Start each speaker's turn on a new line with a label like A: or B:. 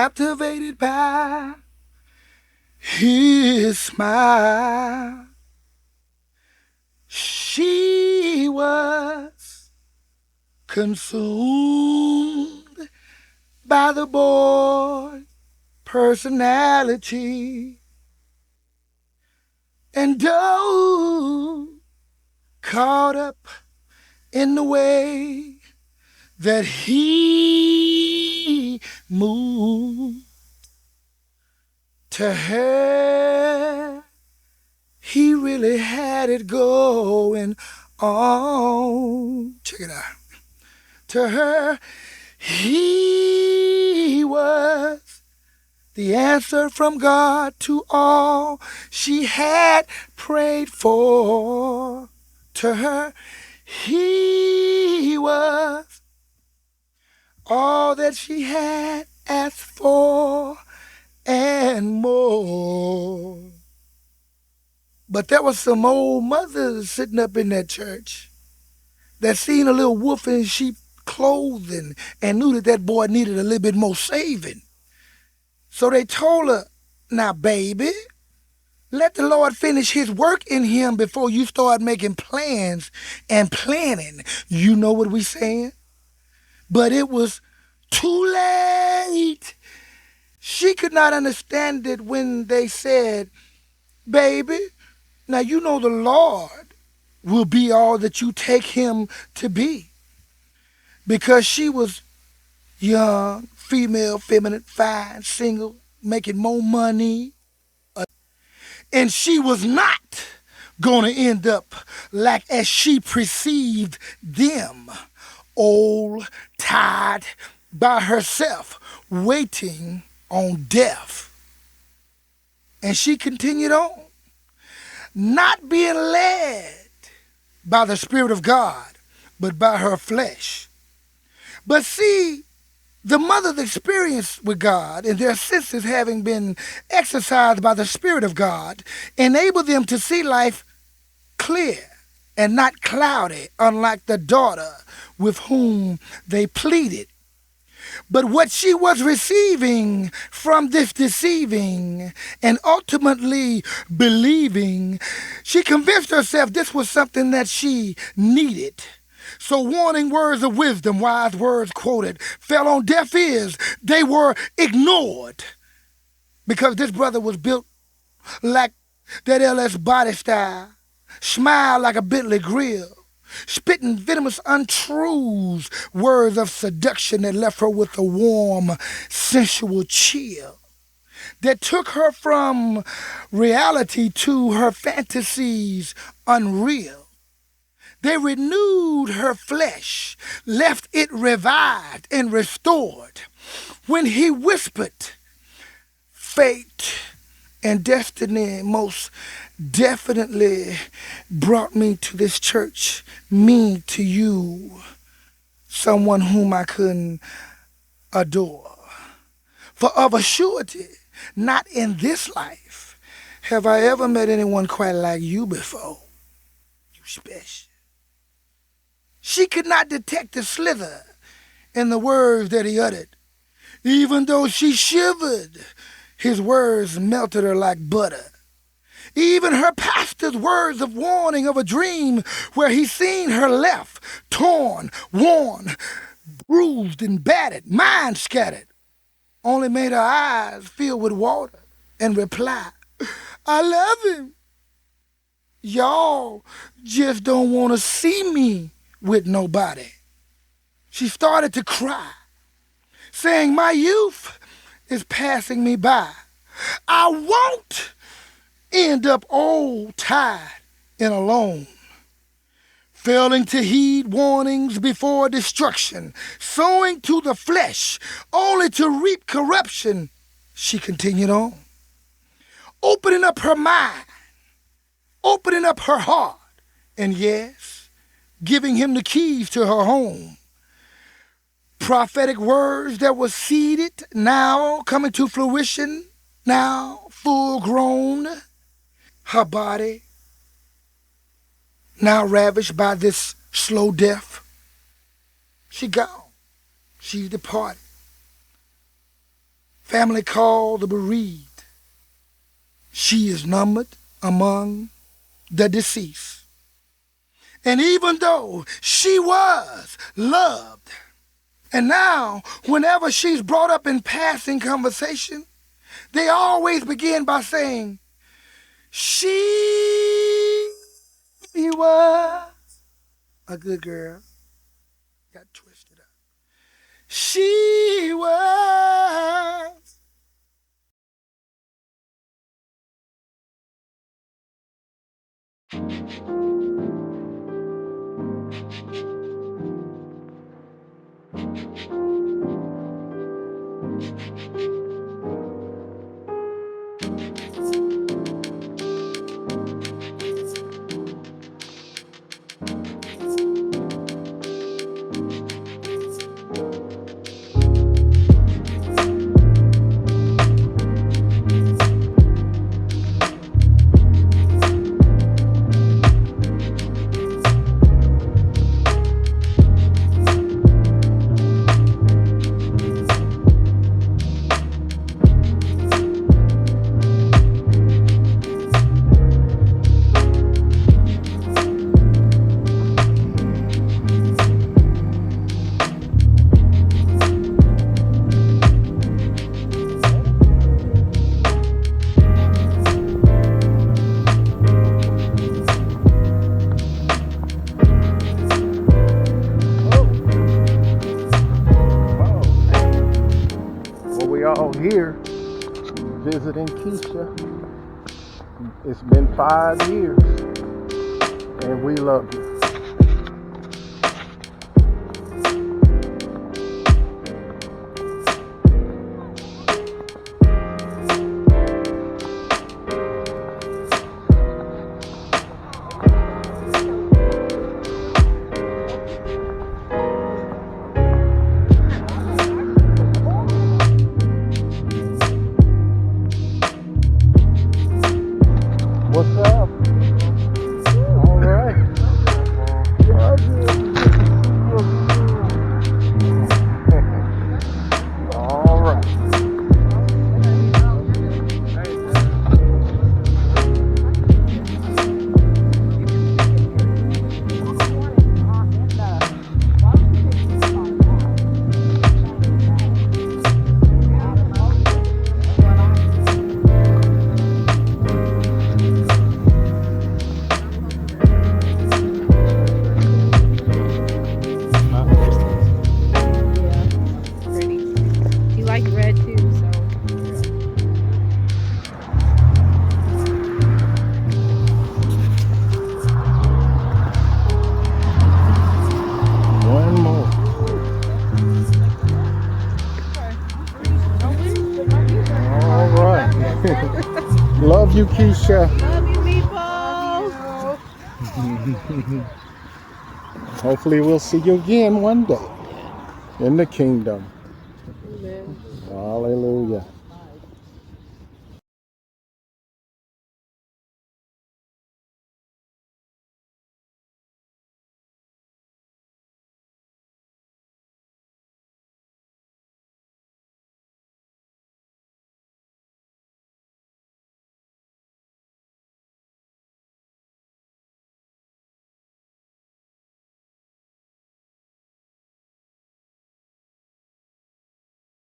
A: captivated by his smile. She was consumed by the boy's personality. And though caught up in the way that he moved, to her, he really had it going on. Check it out. To her, he was the answer from God to all she had prayed for. To her, he was all that she had asked for and more. But there was some old mothers sitting up in that church that seen a little wolf in sheep clothing and knew that that boy needed a little bit more saving. So they told her, now baby, let the Lord finish his work in him before you start making plans and planning. You know what we saying? But it was too late. She could not understand it when they said, baby, now you know the Lord will be all that you take him to be. Because she was young, female, feminine, fine, single, making more money. And she was not going to end up like as she perceived them, old, tired, by herself, waiting on death. And she continued on, not being led by the Spirit of God, but by her flesh. But see, the mother's experience with God and their senses having been exercised by the Spirit of God enabled them to see life clear and not cloudy, unlike the daughter with whom they pleaded. But what she was receiving from this deceiving and ultimately believing, she convinced herself this was something that she needed. So warning words of wisdom, wise words quoted, fell on deaf ears. They were ignored because this brother was built like that LS body style, smiled like a Bentley grill, spitting venomous untruths, words of seduction that left her with a warm, sensual chill that took her from reality to her fantasies unreal. They renewed her flesh, left it revived and restored. When he whispered, fate and destiny most definitely brought me to this church, me to you, someone whom I couldn't adore. For of a surety, not in this life have I ever met anyone quite like you before. You special. She could not detect the slither in the words that he uttered. Even though she shivered, his words melted her like butter. Even her pastor's words of warning of a dream where he seen her left, torn, worn, bruised and battered, mind scattered, only made her eyes fill with water and reply, I love him. Y'all just don't want to see me with nobody. She started to cry, saying, my youth is passing me by. I won't end up old, tired, and alone. Failing to heed warnings before destruction, sowing to the flesh, only to reap corruption, she continued on. Opening up her mind, opening up her heart, and yes, giving him the keys to her home. Prophetic words that were seeded, now coming to fruition, now full grown. Her body, now ravished by this slow death. She gone. She's departed. family called the bereaved. She is numbered among the deceased. And even though she was loved, and now whenever she's brought up in passing conversation, they always begin by saying, she was a good girl. Got twisted up. She was.
B: We all here visiting Keisha. It's been 5 years and we love you. What's up? All right. Love you. All right. One more. All right. Love you, Keisha.
C: Love you, people.
B: Hopefully we'll see you again one day in the kingdom.
C: Amen.
B: Hallelujah.